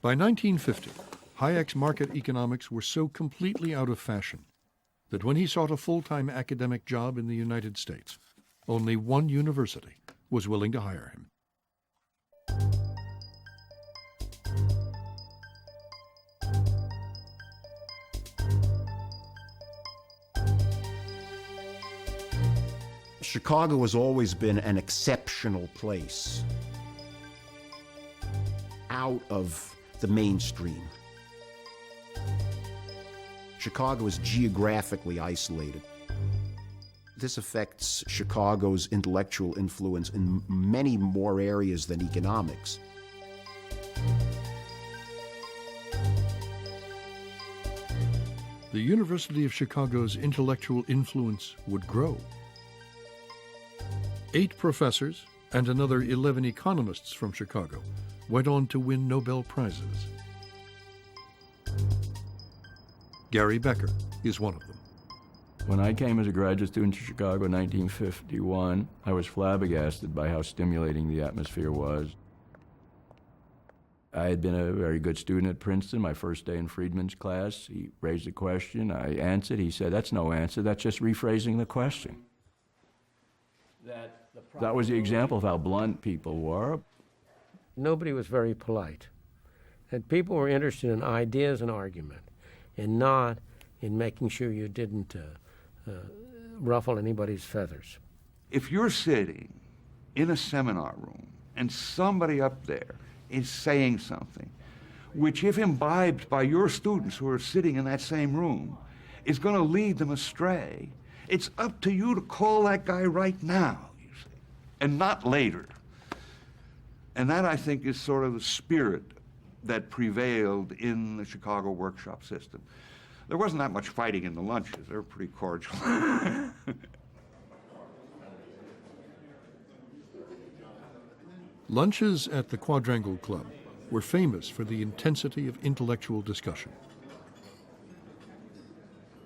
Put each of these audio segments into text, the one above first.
By 1950, Hayek's market economics were so completely out of fashion that when he sought a full-time academic job in the United States, only one university was willing to hire him. Chicago has always been an exceptional place, out of the mainstream. Chicago is geographically isolated. This affects Chicago's intellectual influence in many more areas than economics. The University of Chicago's intellectual influence would grow. 8 professors and another 11 economists from Chicago went on to win Nobel Prizes. Gary Becker is one of them. When I came as a graduate student to Chicago in 1951, I was flabbergasted by how stimulating the atmosphere was. I had been a very good student at Princeton. My first day in Friedman's class, he raised a question. I answered. He said, "That's no answer. That's just rephrasing the question." That was the example of how blunt people were. Nobody was very polite. And people were interested in ideas and argument, and not in making sure you didn't ruffle anybody's feathers. If you're sitting in a seminar room and somebody up there is saying something which, if imbibed by your students who are sitting in that same room, is going to lead them astray, it's up to you to call that guy right now, you see, and not later. And that, I think, is sort of the spirit that prevailed in the Chicago workshop system. There wasn't that much fighting in the lunches. They were pretty cordial. Lunches at the Quadrangle Club were famous for the intensity of intellectual discussion.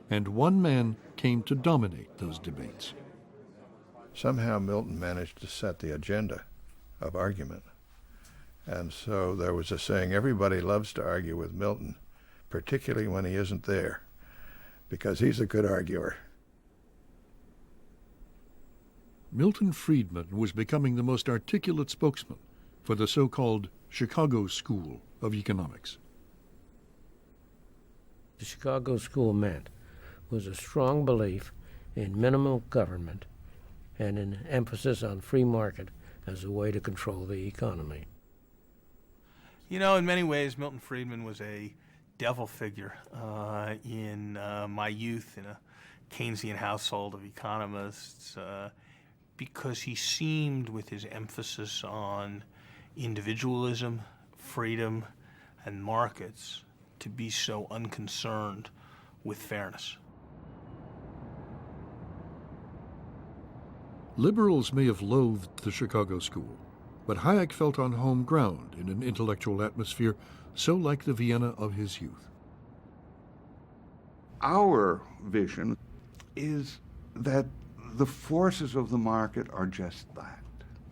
And one man came to dominate those debates. Somehow Milton managed to set the agenda of argument. And so there was a saying, everybody loves to argue with Milton, particularly when he isn't there, because he's a good arguer. Milton Friedman was becoming the most articulate spokesman for the so-called Chicago School of Economics. The Chicago School meant was a strong belief in minimal government and an emphasis on free market as a way to control the economy. You know, in many ways, Milton Friedman was a devil figure in my youth in a Keynesian household of economists because he seemed, with his emphasis on individualism, freedom, and markets, to be so unconcerned with fairness. Liberals may have loathed the Chicago School, but Hayek felt on home ground in an intellectual atmosphere so like the Vienna of his youth. Our vision is that the forces of the market are just that.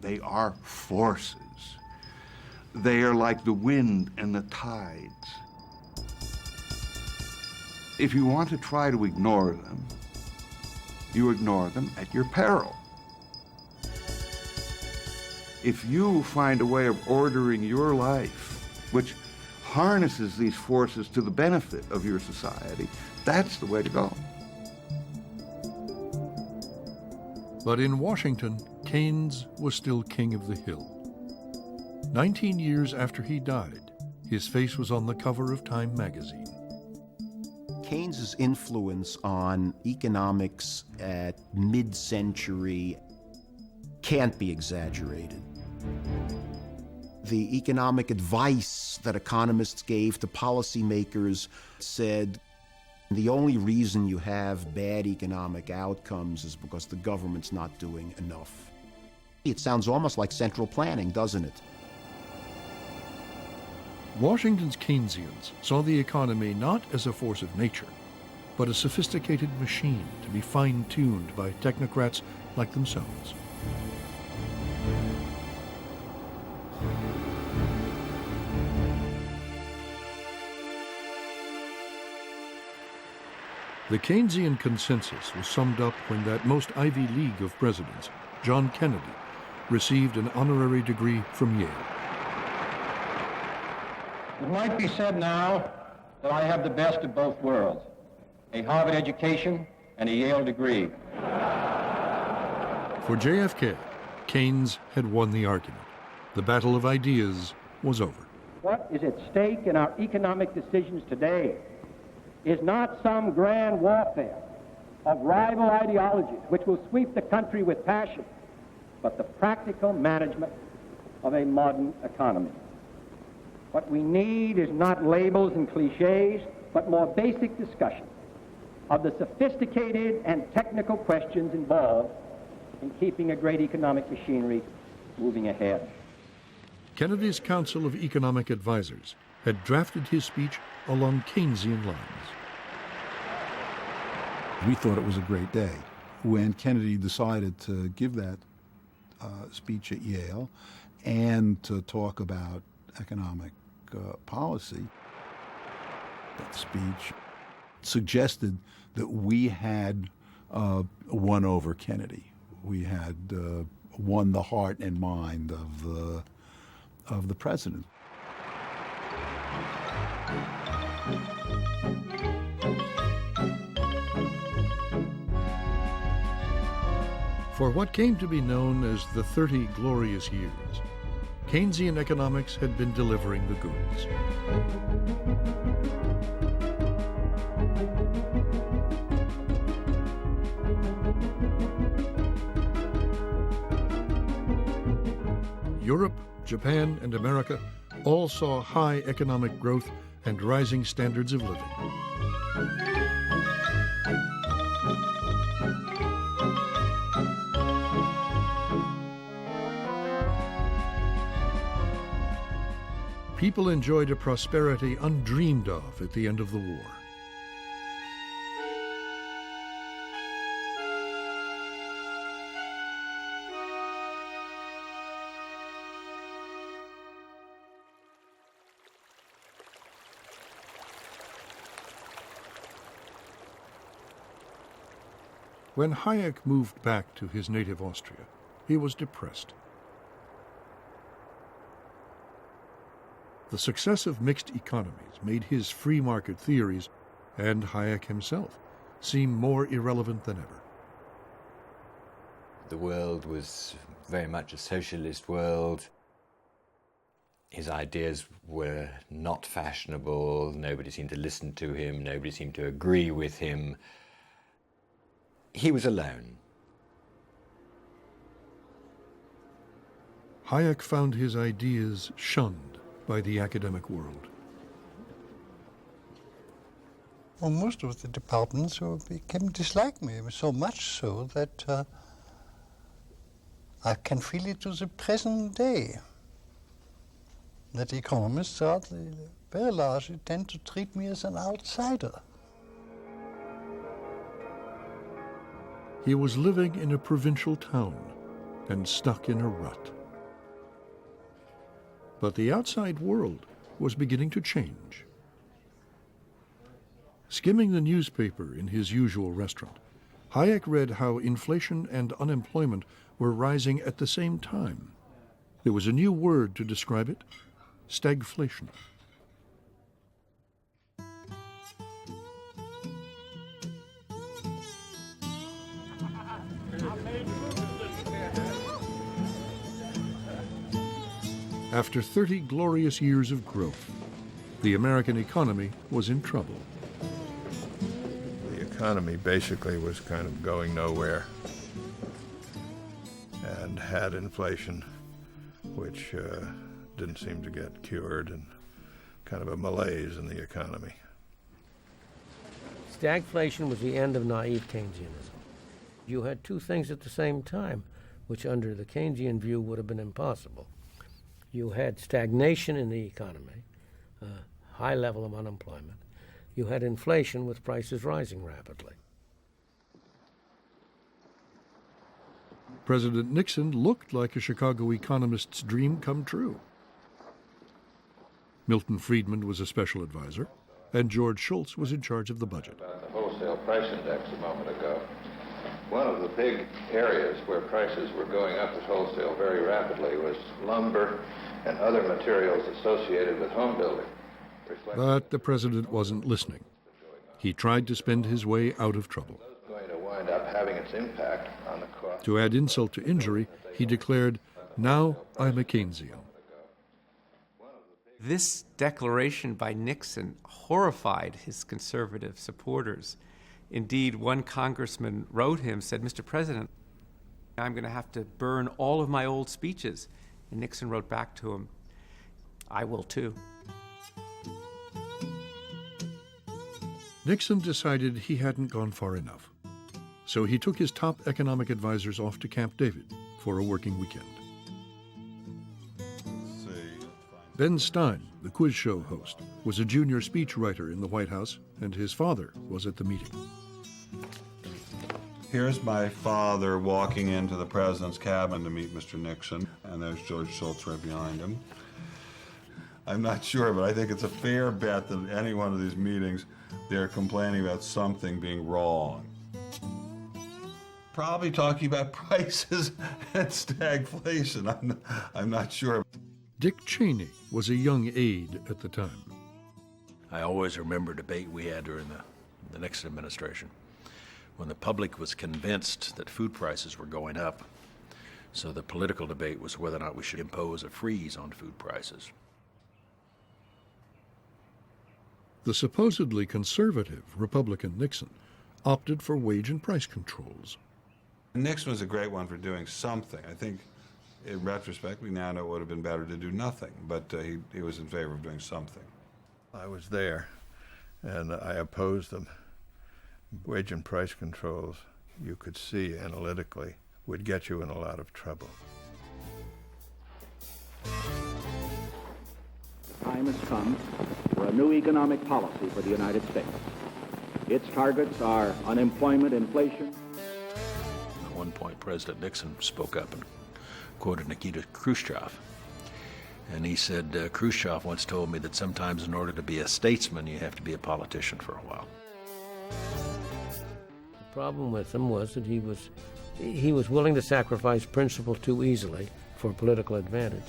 They are forces. They are like the wind and the tides. If you want to try to ignore them, you ignore them at your peril. If you find a way of ordering your life which harnesses these forces to the benefit of your society, that's the way to go. But in Washington, Keynes was still king of the hill. 19 years after he died, his face was on the cover of Time magazine. Keynes's influence on economics at mid-century can't be exaggerated. The economic advice that economists gave to policymakers said, the only reason you have bad economic outcomes is because the government's not doing enough. It sounds almost like central planning, doesn't it? Washington's Keynesians saw the economy not as a force of nature, but a sophisticated machine to be fine-tuned by technocrats like themselves. The Keynesian consensus was summed up when that most Ivy League of presidents, John Kennedy, received an honorary degree from Yale. It might be said now that I have the best of both worlds, a Harvard education and a Yale degree. For JFK, Keynes had won the argument. The battle of ideas was over. What is at stake in our economic decisions today is not some grand warfare of rival ideologies which will sweep the country with passion, but the practical management of a modern economy. What we need is not labels and cliches, but more basic discussion of the sophisticated and technical questions involved in keeping a great economic machinery moving ahead. Kennedy's Council of Economic Advisers had drafted his speech along Keynesian lines. We thought it was a great day when Kennedy decided to give that speech at Yale and to talk about economic policy. That speech suggested that we had won over Kennedy. We had won the heart and mind of the president. For what came to be known as the 30 Glorious Years, Keynesian economics had been delivering the goods. Europe, Japan, and America all saw high economic growth and rising standards of living. People enjoyed a prosperity undreamed of at the end of the war. When Hayek moved back to his native Austria, he was depressed. The success of mixed economies made his free market theories, and Hayek himself, seem more irrelevant than ever. The world was very much a socialist world. His ideas were not fashionable. Nobody seemed to listen to him. Nobody seemed to agree with him. He was alone. Hayek found his ideas shunned by the academic world. Well, most of the departments became dislike me, so much so that I can feel it to the present day. That economists very largely tend to treat me as an outsider. He was living in a provincial town and stuck in a rut. But the outside world was beginning to change. Skimming the newspaper in his usual restaurant, Hayek read how inflation and unemployment were rising at the same time. There was a new word to describe it: stagflation. After 30 glorious years of growth, the American economy was in trouble. The economy basically was kind of going nowhere and had inflation, which didn't seem to get cured, and kind of a malaise in the economy. Stagflation was the end of naive Keynesianism. You had two things at the same time, which under the Keynesian view would have been impossible. You had stagnation in the economy, a high level of unemployment. You had inflation with prices rising rapidly. President Nixon looked like a Chicago economist's dream come true. Milton Friedman was a special advisor, and George Shultz was in charge of the budget. About the wholesale wholesale price index a moment ago. One of the big areas where prices were going up at wholesale very rapidly was lumber and other materials associated with home building. But the president wasn't listening. He tried to spend his way out of trouble. Going to wind up having its impact on the cost. To add insult to injury, he declared, "Now I'm a Keynesian." This declaration by Nixon horrified his conservative supporters. Indeed, one congressman wrote him, said, "Mr. President, I'm going to have to burn all of my old speeches." And Nixon wrote back to him, "I will too." Nixon decided he hadn't gone far enough. So he took his top economic advisors off to Camp David for a working weekend. Ben Stein, the quiz show host, was a junior speechwriter in the White House, and his father was at the meeting. Here's my father walking into the president's cabin to meet Mr. Nixon, and there's George Shultz right behind him. I'm not sure, but I think it's a fair bet that at any one of these meetings, they're complaining about something being wrong. Probably talking about prices and stagflation. I'm not sure. Dick Cheney was a young aide at the time. I always remember a debate we had during the Nixon administration when the public was convinced that food prices were going up. So the political debate was whether or not we should impose a freeze on food prices. The supposedly conservative Republican Nixon opted for wage and price controls. Nixon was a great one for doing something. I think, in retrospect, we now know it would have been better to do nothing, but he was in favor of doing something. I was there, and I opposed them. Wage and price controls, you could see analytically, would get you in a lot of trouble. The time has come for a new economic policy for the United States. Its targets are unemployment, inflation. At one point, President Nixon spoke up and quoted Nikita Khrushchev. And he said, Khrushchev once told me that sometimes in order to be a statesman, you have to be a politician for a while. The problem with him was that he was willing to sacrifice principle too easily for political advantage.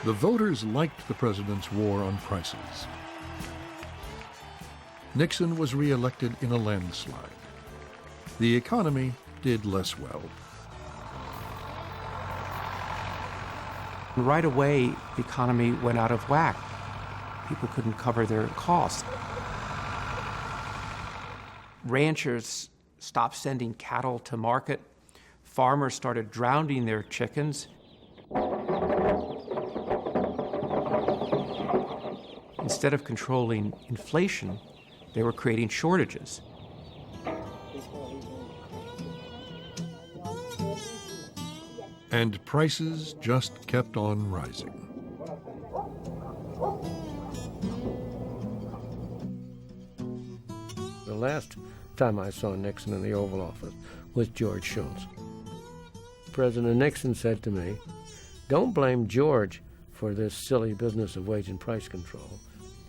The voters liked the president's war on prices. Nixon was reelected in a landslide. The economy did less well. Right away, the economy went out of whack. People couldn't cover their costs. Ranchers stopped sending cattle to market. Farmers started drowning their chickens. Instead of controlling inflation, they were creating shortages. And prices just kept on rising. The last time I saw Nixon in the Oval Office was George Shultz. President Nixon said to me, "Don't blame George for this silly business of wage and price control,"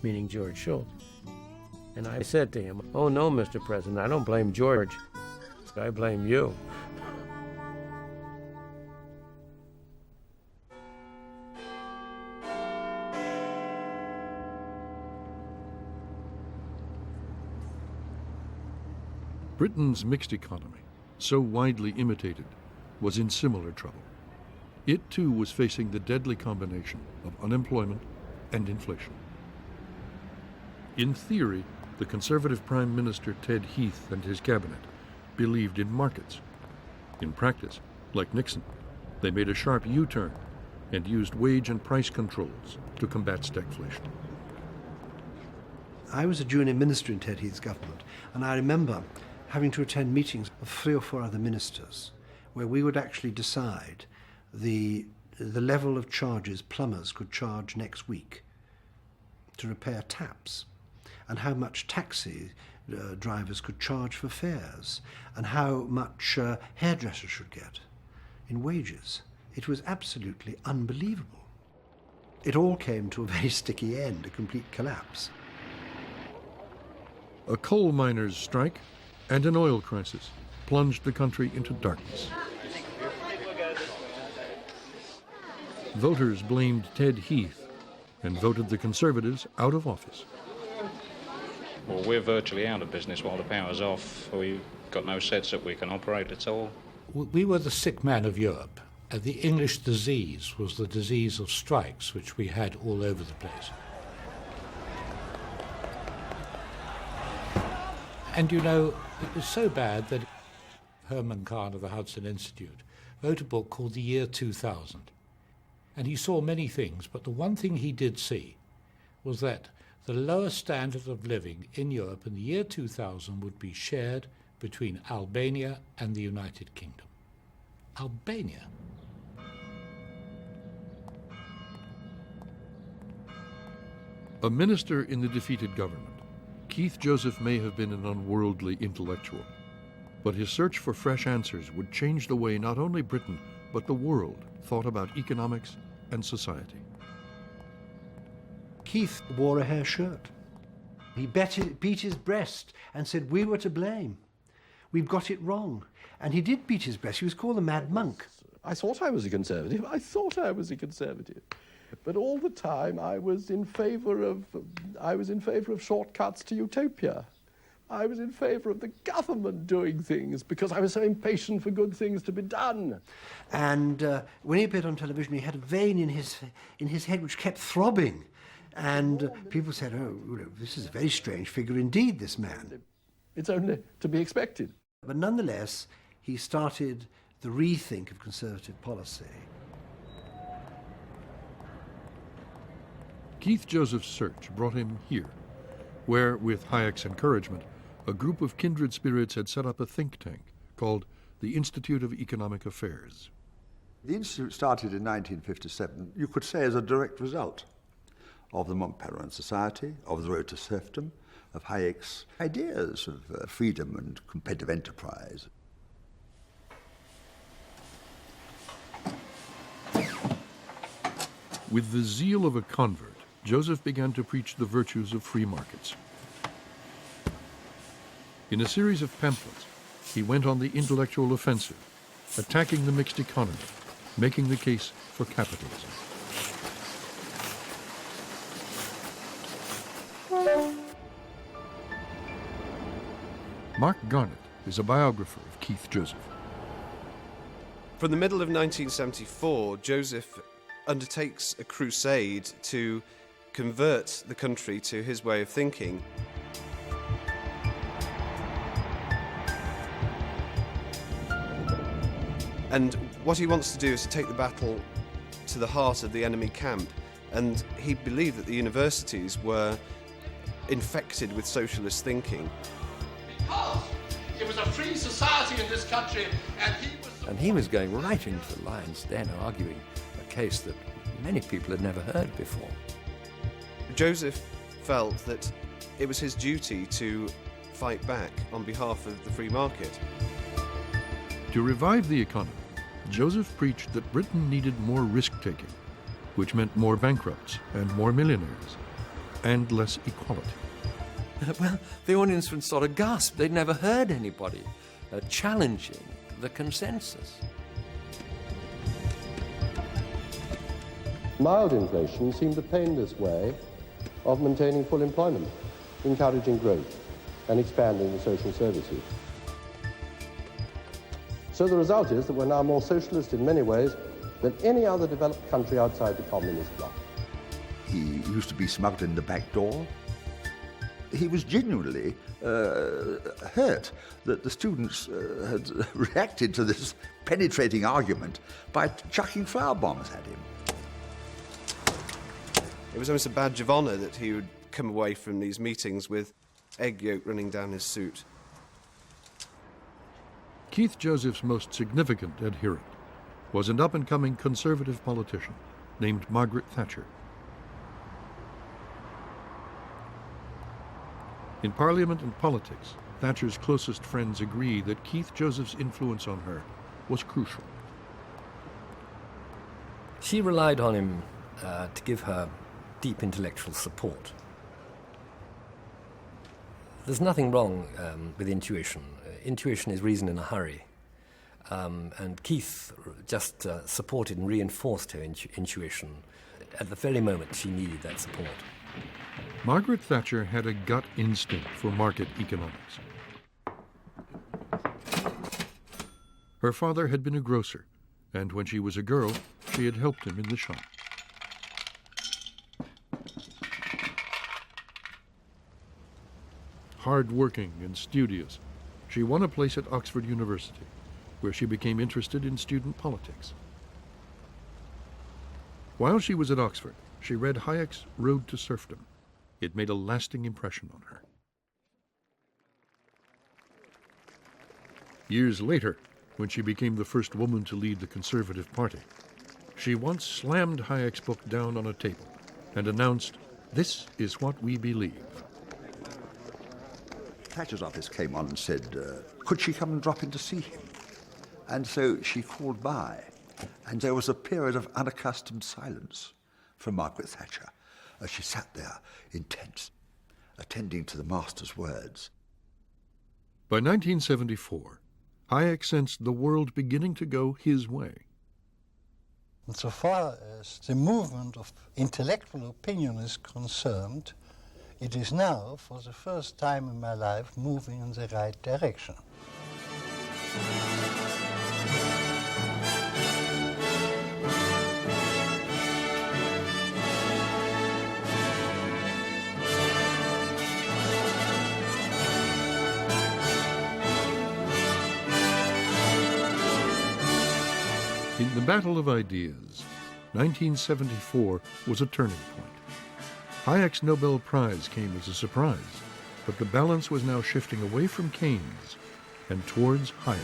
meaning George Shultz. And I said to him, "Oh no, Mr. President, I don't blame George. I blame you." Britain's mixed economy, so widely imitated, was in similar trouble. It too was facing the deadly combination of unemployment and inflation. In theory, the conservative Prime Minister Ted Heath and his cabinet believed in markets. In practice, like Nixon, they made a sharp U-turn and used wage and price controls to combat stagflation. I was a junior minister in Ted Heath's government, and I remember having to attend meetings of 3 or 4 other ministers where we would actually decide the level of charges plumbers could charge next week to repair taps, and how much taxi drivers could charge for fares, and how much hairdressers should get in wages. It was absolutely unbelievable. it all came to a very sticky end, a complete collapse. A coal miners' strike and an oil crisis plunged the country into darkness. Voters blamed Ted Heath and voted the Conservatives out of office. Well, we're virtually out of business while the power's off. We've got no sets that we can operate at all. We were the sick man of Europe. The English disease was the disease of strikes, which we had all over the place. And you know, it was so bad that Herman Kahn of the Hudson Institute wrote a book called The Year 2000. And he saw many things, but the one thing he did see was that the lower standard of living in Europe in the year 2000 would be shared between Albania and the United Kingdom. Albania. A minister in the defeated government, Keith Joseph may have been an unworldly intellectual, but his search for fresh answers would change the way not only Britain, but the world thought about economics and society. Keith wore a hair shirt. He beat his breast and said, we were to blame. We've got it wrong. And he did beat his breast. He was called a mad monk. I thought I was a conservative. But all the time I was in favour of shortcuts to utopia. I was in favour of the government doing things because I was so impatient for good things to be done. And when he appeared on television, he had a vein in his head which kept throbbing. And people said, oh, this is a very strange figure indeed, this man. It's only to be expected. But nonetheless, he started the rethink of conservative policy. Keith Joseph's search brought him here, where, with Hayek's encouragement, a group of kindred spirits had set up a think tank called the Institute of Economic Affairs. The Institute started in 1957, you could say, as a direct result of the Montpellier Society, of the Road to Serfdom, of Hayek's ideas of freedom and competitive enterprise. With the zeal of a convert, Joseph began to preach the virtues of free markets. In a series of pamphlets, he went on the intellectual offensive, attacking the mixed economy, making the case for capitalism. Mark Garnett is a biographer of Keith Joseph. From the middle of 1974, Joseph undertakes a crusade to convert the country to his way of thinking. And what he wants to do is to take the battle to the heart of the enemy camp. And he believed that the universities were infected with socialist thinking. Because it was a free society in this country, and he was going right into the lion's den, arguing a case that many people had never heard before. Joseph felt that it was his duty to fight back on behalf of the free market. To revive the economy, Joseph preached that Britain needed more risk-taking, which meant more bankrupts and more millionaires, and less equality. Well, the audience would sort of gasp. They'd never heard anybody challenging the consensus. Mild inflation seemed a painless way of maintaining full employment, encouraging growth, and expanding the social services. So the result is that we're now more socialist in many ways than any other developed country outside the communist bloc. He used to be smuggled in the back door. He was genuinely hurt that the students had reacted to this penetrating argument by chucking flour bombs at him. It was almost a badge of honour that he would come away from these meetings with egg yolk running down his suit. Keith Joseph's most significant adherent was an up-and-coming conservative politician named Margaret Thatcher. In Parliament and politics, Thatcher's closest friends agree that Keith Joseph's influence on her was crucial. She relied on him to give her deep intellectual support. There's nothing wrong with intuition. Intuition is reason in a hurry. And Keith just supported and reinforced her intuition at the very moment she needed that support. Margaret Thatcher had a gut instinct for market economics. Her father had been a grocer, and when she was a girl, she had helped him in the shop. Hard-working and studious, she won a place at Oxford University, where she became interested in student politics. While she was at Oxford, she read Hayek's Road to Serfdom. It made a lasting impression on her. Years later, when she became the first woman to lead the Conservative Party, she once slammed Hayek's book down on a table and announced, "This is what we believe." Thatcher's office came on and said, could she come and drop in to see him? And so she called by, and there was a period of unaccustomed silence from Margaret Thatcher as she sat there, intense, attending to the master's words. By 1974, Hayek sensed the world beginning to go his way. And so far as the movement of intellectual opinion is concerned, it is now, for the first time in my life, moving in the right direction. In the battle of ideas, 1974 was a turning point. Hayek's Nobel Prize came as a surprise, but the balance was now shifting away from Keynes and towards Hayek.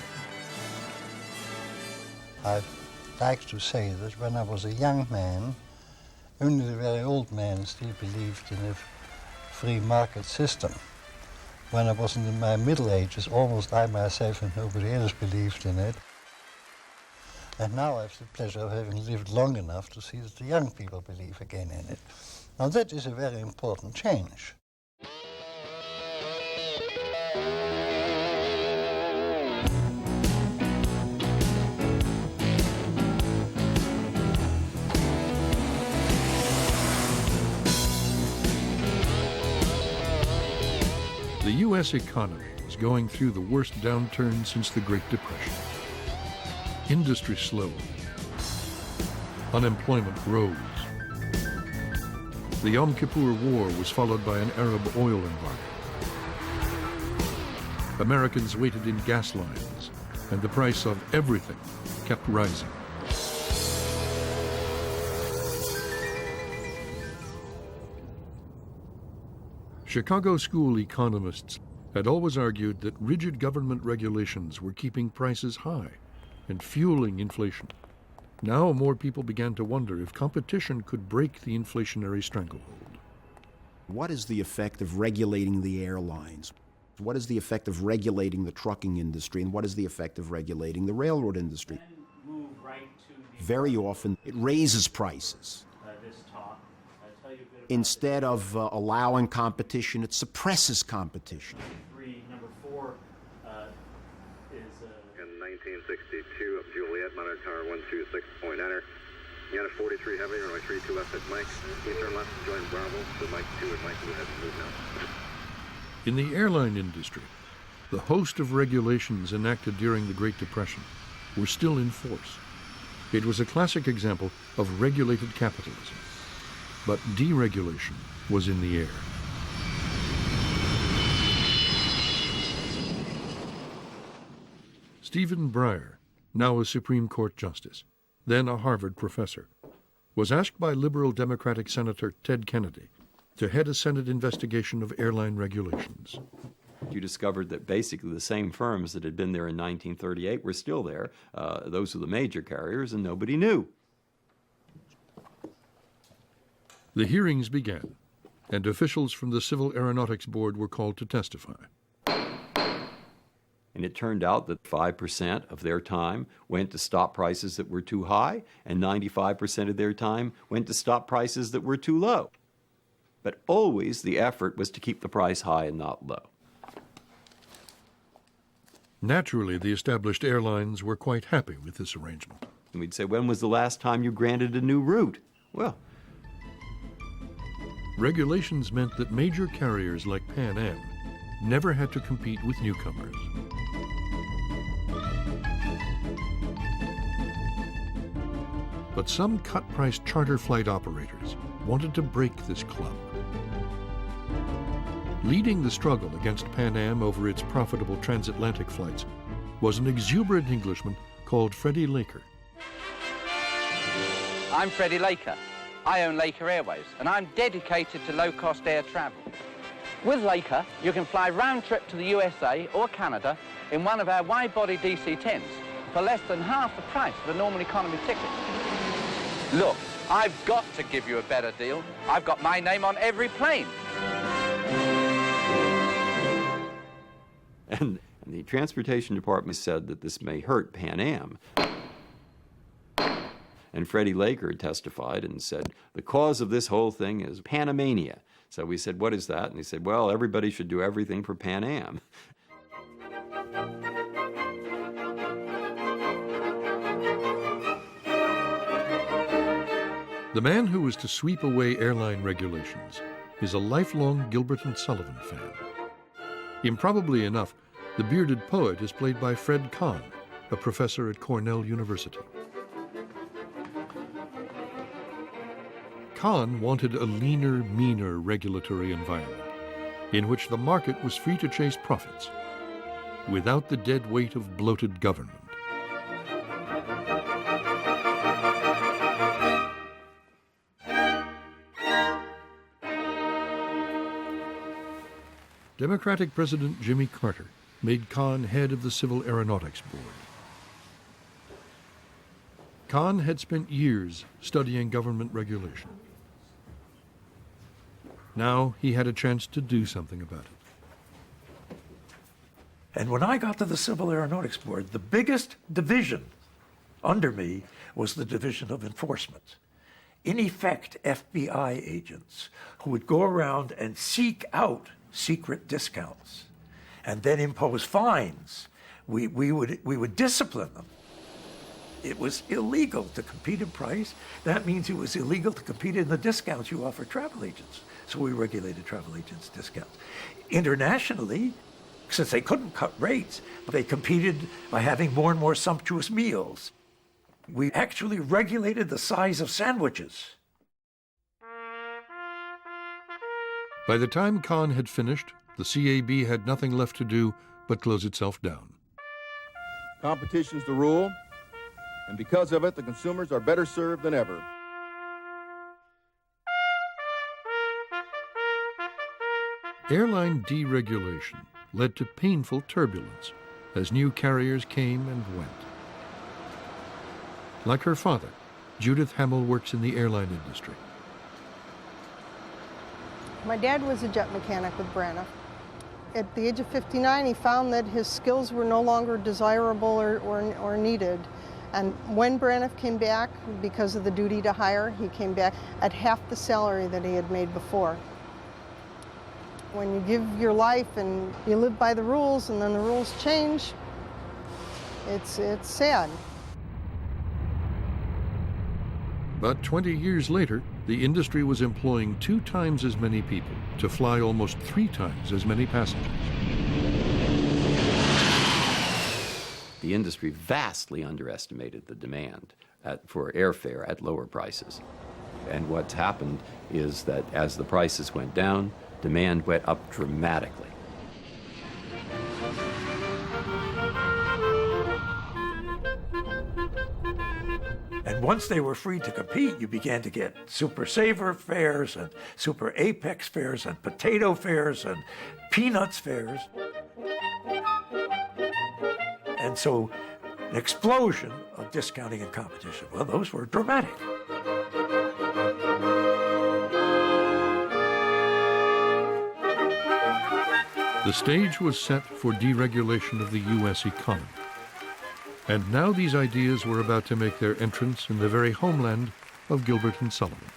I'd like to say that when I was a young man, only the very old men still believed in a free market system. When I was in my middle ages, almost I myself and nobody else believed in it. And now I have the pleasure of having lived long enough to see that the young people believe again in it. Now that is a very important change. The U.S. economy was going through the worst downturn since the Great Depression. Industry slowed. Unemployment rose. The Yom Kippur War was followed by an Arab oil embargo. Americans waited in gas lines, and the price of everything kept rising. Chicago school economists had always argued that rigid government regulations were keeping prices high and fueling inflation. Now more people began to wonder if competition could break the inflationary stranglehold. What is the effect of regulating the airlines? What is the effect of regulating the trucking industry? And what is the effect of regulating the railroad industry? Very often, it raises prices. Instead of allowing competition, it suppresses competition. Number 4 is... In 1962 of Juliet, monitor tower 126.9. Unit 43 heavy, runway 32 left at Mike. Eastern left, join Bravo. So Mike 2 at Mike 2 has to move now. In the airline industry, the host of regulations enacted during the Great Depression were still in force. It was a classic example of regulated capitalism. But deregulation was in the air. Stephen Breyer, now a Supreme Court justice, then a Harvard professor, was asked by liberal Democratic Senator Ted Kennedy to head a Senate investigation of airline regulations. You discovered that basically the same firms that had been there in 1938 were still there. Those were the major carriers, and nobody knew. The hearings began, and officials from the Civil Aeronautics Board were called to testify. And it turned out that 5% of their time went to stop prices that were too high, and 95% of their time went to stop prices that were too low. But always the effort was to keep the price high and not low. Naturally, the established airlines were quite happy with this arrangement. And we'd say, when was the last time you granted a new route? Well, regulations meant that major carriers like Pan Am never had to compete with newcomers. But some cut-price charter flight operators wanted to break this club. Leading the struggle against Pan Am over its profitable transatlantic flights was an exuberant Englishman called Freddie Laker. I'm Freddie Laker. I own Laker Airways, and I'm dedicated to low-cost air travel. With Laker, you can fly round-trip to the USA or Canada in one of our wide-body DC-10s for less than half the price of a normal economy ticket. Look, I've got to give you a better deal. I've got my name on every plane. And the Transportation Department said that this may hurt Pan Am. And Freddie Laker testified and said, the cause of this whole thing is Panamania. So we said, what is that? And he said, well, everybody should do everything for Pan Am. The man who was to sweep away airline regulations is a lifelong Gilbert and Sullivan fan. Improbably enough, the bearded poet is played by Fred Kahn, a professor at Cornell University. Kahn wanted a leaner, meaner regulatory environment in which the market was free to chase profits without the dead weight of bloated government. Democratic President Jimmy Carter made Kahn head of the Civil Aeronautics Board. Kahn had spent years studying government regulation. Now he had a chance to do something about it. And when I got to the Civil Aeronautics Board, the biggest division under me was the Division of Enforcement. In effect, FBI agents who would go around and seek out secret discounts and then impose fines. We would discipline them. It was illegal to compete in price. That means it was illegal to compete in the discounts you offer travel agents. So we regulated travel agents' discounts. Internationally, since they couldn't cut rates, they competed by having more and more sumptuous meals. We actually regulated the size of sandwiches. By the time Kahn had finished, the CAB had nothing left to do but close itself down. Competition's the rule, and because of it, the consumers are better served than ever. Airline deregulation led to painful turbulence as new carriers came and went. Like her father, Judith Hamill works in the airline industry. My dad was a jet mechanic with Braniff. At the age of 59, he found that his skills were no longer desirable or needed. And when Braniff came back, because of the duty to hire, he came back at half the salary that he had made before. When you give your life and you live by the rules and then the rules change, it's sad. But 20 years later, the industry was employing 2 times as many people to fly almost 3 times as many passengers. The industry vastly underestimated the demand for airfare at lower prices. And what's happened is that as the prices went down, demand went up dramatically. And once they were free to compete, you began to get Super Saver fares and Super Apex fares and potato fares and peanuts fares. And so an explosion of discounting and competition. Well, those were dramatic. The The stage was set for deregulation of the U.S. economy. And now these ideas were about to make their entrance in the very homeland of Gilbert and Sullivan.